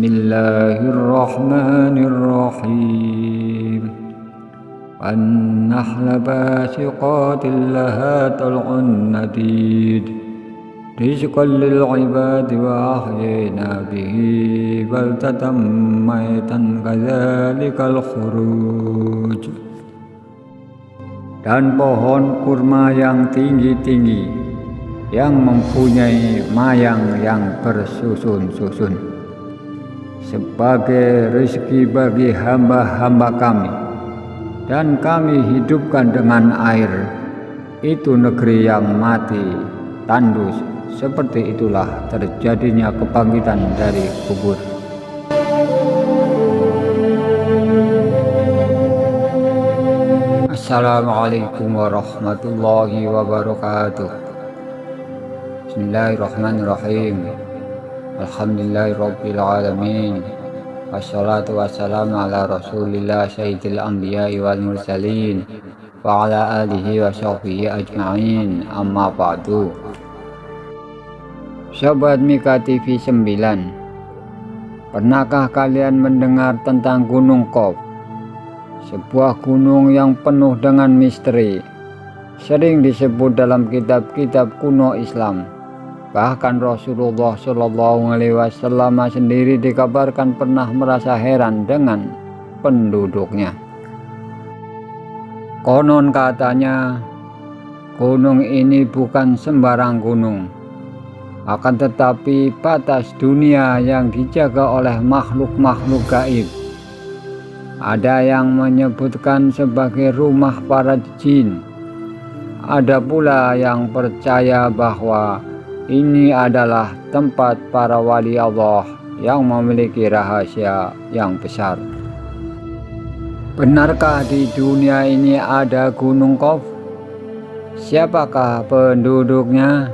Bismillahirrahmanirrahim. Wan-nahla basiqatin laha tal'un nadid rizqan lil ibadi wa ahyayna bihi baldatan maytan kadzalikal khuruj. Dan pohon kurma yang tinggi-tinggi yang mempunyai mayang yang bersusun-susun sebagai rezeki bagi hamba-hamba kami, dan kami hidupkan dengan air itu negeri yang mati tandus. Seperti itulah terjadinya kebangkitan dari kubur. Assalamualaikum warahmatullahi wabarakatuh. Bismillahirrahmanirrahim. Alhamdulillahirabbil alamin. Wassalatu wassalamu ala Rasulillah sayyidil anbiya'i wal mursalin wa ala alihi wa sahbihi ajma'in. Amma ba'du. Sobat Mika TV 9, pernahkah kalian mendengar tentang Gunung Qaf? Sebuah gunung yang penuh dengan misteri, sering disebut dalam kitab-kitab kuno Islam. Bahkan Rasulullah SAW sendiri dikabarkan pernah merasa heran dengan penduduknya. Konon katanya, gunung ini bukan sembarang gunung, akan tetapi batas dunia yang dijaga oleh makhluk-makhluk gaib. Ada yang menyebutkan sebagai rumah para jin. Ada pula yang percaya bahwa ini adalah tempat para wali Allah yang memiliki rahasia yang besar. Benarkah di dunia ini ada Gunung Qaf? Siapakah penduduknya?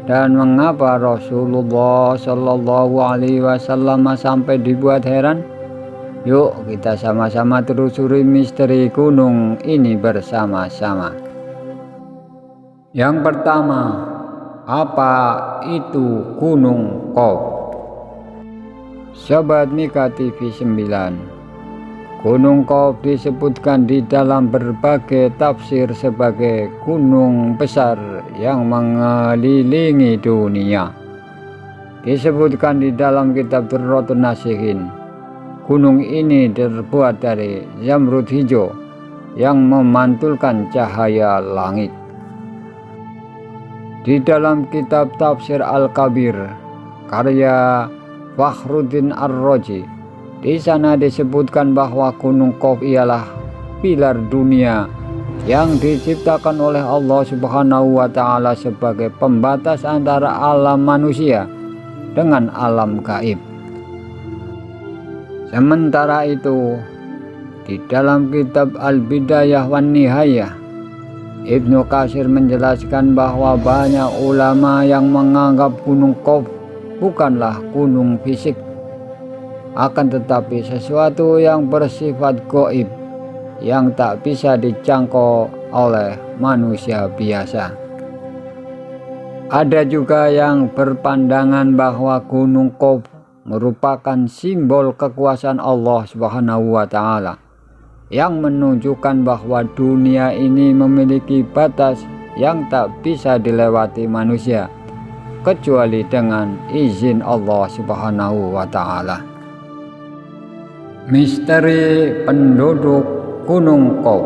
Dan mengapa Rasulullah SAW sampai dibuat heran? Yuk kita sama-sama telusuri misteri gunung ini bersama-sama. Yang pertama, apa itu Gunung Qaf? Sobat Mika TV 9, Gunung Qaf disebutkan di dalam berbagai tafsir sebagai gunung besar yang mengelilingi dunia. Disebutkan di dalam kitab Durratun Nasihin, gunung ini terbuat dari zamrud hijau yang memantulkan cahaya langit. Di dalam kitab Tafsir Al-Kabir karya Fakhruddin Ar-Razi, di sana disebutkan bahwa Gunung Qaf ialah pilar dunia yang diciptakan oleh Allah Subhanahu wa Ta'ala sebagai pembatas antara alam manusia dengan alam gaib. Sementara itu, di dalam kitab Al-Bidayah wan Nihayah, Ibnu Katsir menjelaskan bahwa banyak ulama yang menganggap Gunung Qaf bukanlah gunung fisik, akan tetapi sesuatu yang bersifat gaib yang tak bisa dijangkau oleh manusia biasa. Ada juga yang berpandangan bahwa Gunung Qaf merupakan simbol kekuasaan Allah Subhanahu wa Ta'ala yang menunjukkan bahwa dunia ini memiliki batas yang tak bisa dilewati manusia kecuali dengan izin Allah Subhanahu wa Ta'ala. Misteri penduduk Gunung Qaf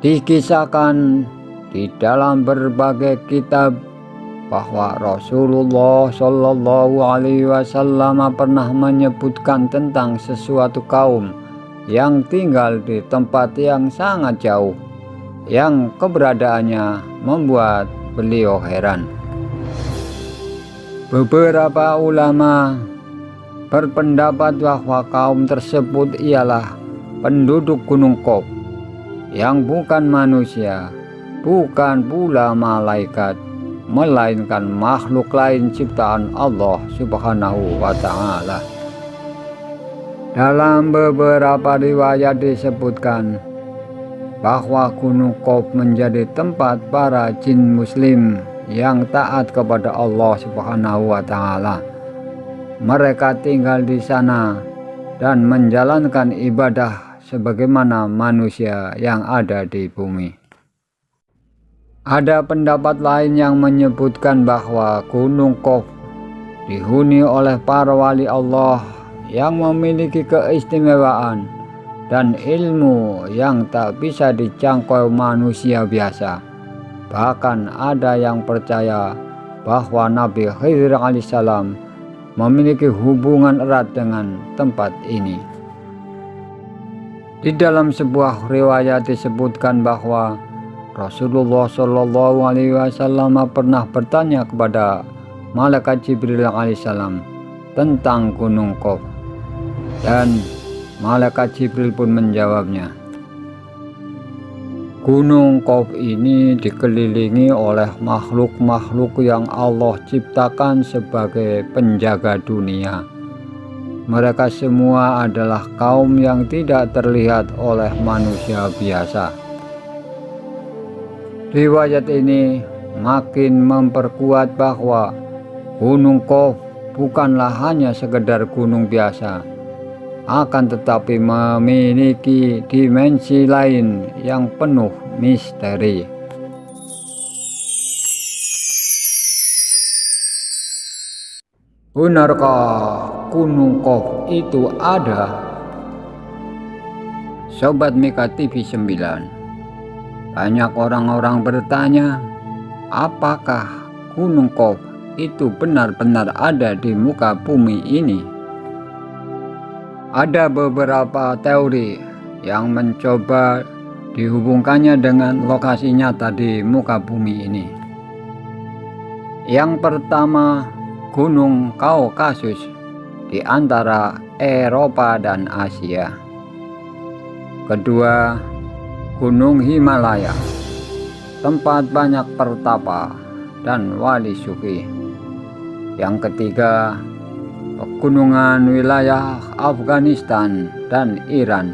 dikisahkan di dalam berbagai kitab bahwa Rasulullah SAW pernah menyebutkan tentang sesuatu kaum yang tinggal di tempat yang sangat jauh, yang keberadaannya membuat beliau heran. Beberapa ulama berpendapat bahwa kaum tersebut ialah penduduk Gunung Qaf yang bukan manusia, bukan pula malaikat, melainkan makhluk lain ciptaan Allah Subhanahu wa Ta'ala. Dalam beberapa riwayat disebutkan bahwa Gunung Qaf menjadi tempat para jin muslim yang taat kepada Allah Subhanahu wa Ta'ala. Mereka tinggal di sana dan menjalankan ibadah sebagaimana manusia yang ada di bumi. Ada pendapat lain yang menyebutkan bahwa Gunung Qaf dihuni oleh para wali Allah yang memiliki keistimewaan dan ilmu yang tak bisa dijangkau manusia biasa. Bahkan ada yang percaya bahwa Nabi Khidir alaihissalam memiliki hubungan erat dengan tempat ini. Di dalam sebuah riwayat disebutkan bahwa Rasulullah Shallallahu Alaihi Wasallam pernah bertanya kepada Malaikat Jibril alaihissalam tentang Gunung Qaf, dan Malaikat Jibril pun menjawabnya. Gunung Qaf ini dikelilingi oleh makhluk-makhluk yang Allah ciptakan sebagai penjaga dunia. Mereka semua adalah kaum yang tidak terlihat oleh manusia biasa. Riwayat ini makin memperkuat bahwa Gunung Qaf bukanlah hanya sekedar gunung biasa, akan tetapi memiliki dimensi lain yang penuh misteri. Benarkah Gunung Qaf itu ada? Sobat Mika TV 9, banyak orang-orang bertanya, apakah Gunung Qaf itu benar-benar ada di muka bumi ini? Ada beberapa teori yang mencoba dihubungkannya dengan lokasi nyata di muka bumi ini. Yang pertama, Gunung Kaukasus di antara Eropa dan Asia. Kedua, Gunung Himalaya, tempat banyak pertapa dan wali sufi. Yang ketiga, pegunungan wilayah Afghanistan dan Iran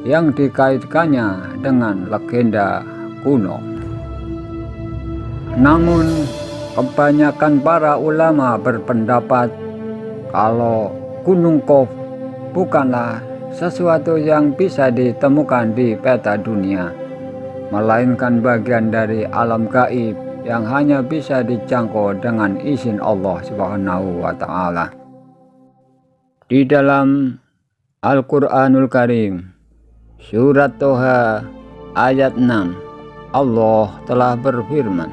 yang dikaitkannya dengan legenda kuno. Namun, kebanyakan para ulama berpendapat kalau Gunung Qaf bukanlah sesuatu yang bisa ditemukan di peta dunia, melainkan bagian dari alam gaib yang hanya bisa dijangkau dengan izin Allah Subhanahu wa Ta'ala. Di dalam Al-Quranul Karim, surat Toha ayat 6, Allah telah berfirman,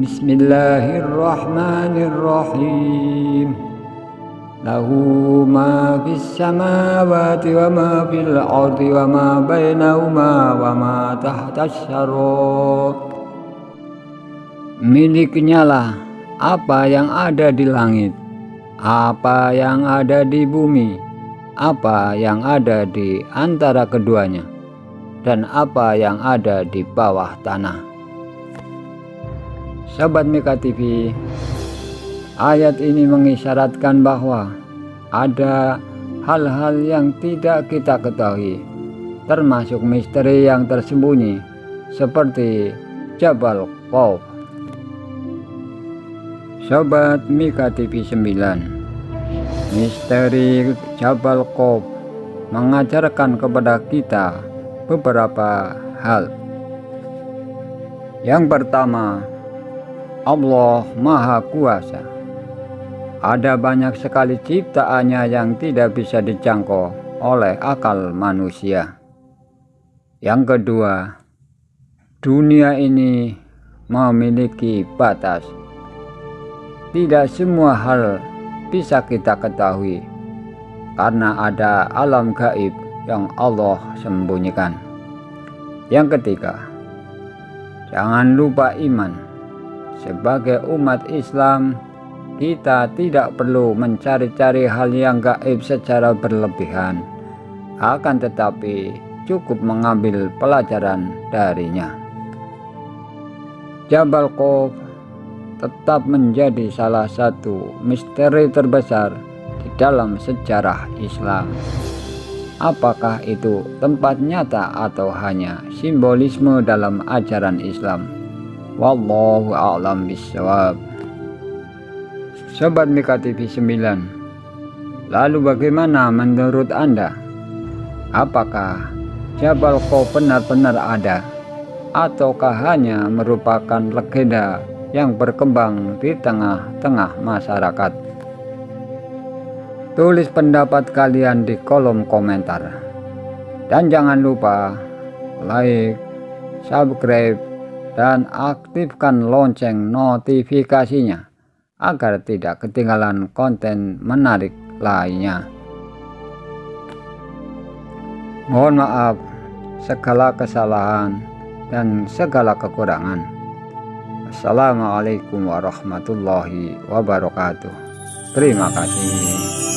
Bismillahirrahmanirrahim, Lahu ma fis samawati wa ma fil ardi wa ma bainahuma wa ma tahtas syarab. Miliknya lah apa yang ada di langit, apa yang ada di bumi, apa yang ada di antara keduanya, dan apa yang ada di bawah tanah. Sahabat Mika TV, ayat ini mengisyaratkan bahwa ada hal-hal yang tidak kita ketahui, termasuk misteri yang tersembunyi seperti Jabal Qaf. Sobat Mika TV 9, misteri Jabal Qaf mengajarkan kepada kita beberapa hal. Yang pertama, Allah Maha Kuasa. Ada banyak sekali ciptaannya yang tidak bisa dijangkau oleh akal manusia. Yang kedua, dunia ini memiliki batas. Tidak semua hal bisa kita ketahui karena ada alam gaib yang Allah sembunyikan. Yang ketiga, jangan lupa iman. Sebagai umat Islam, kita tidak perlu mencari-cari hal yang gaib secara berlebihan, akan tetapi cukup mengambil pelajaran darinya. Jabal Qaf tetap menjadi salah satu misteri terbesar di dalam sejarah Islam. Apakah itu tempat nyata atau hanya simbolisme dalam ajaran Islam? Wallahu a'lam bishawab. Sobat Mika TV 9, lalu bagaimana menurut Anda? Apakah Jabal Khawf benar-benar ada, ataukah hanya merupakan legenda yang berkembang di tengah-tengah masyarakat? Tulis pendapat kalian di kolom komentar. Dan jangan lupa like, subscribe, dan aktifkan lonceng notifikasinya agar tidak ketinggalan konten menarik lainnya. Mohon maaf segala kesalahan dan segala kekurangan. Assalamualaikum warahmatullahi wabarakatuh. Terima kasih.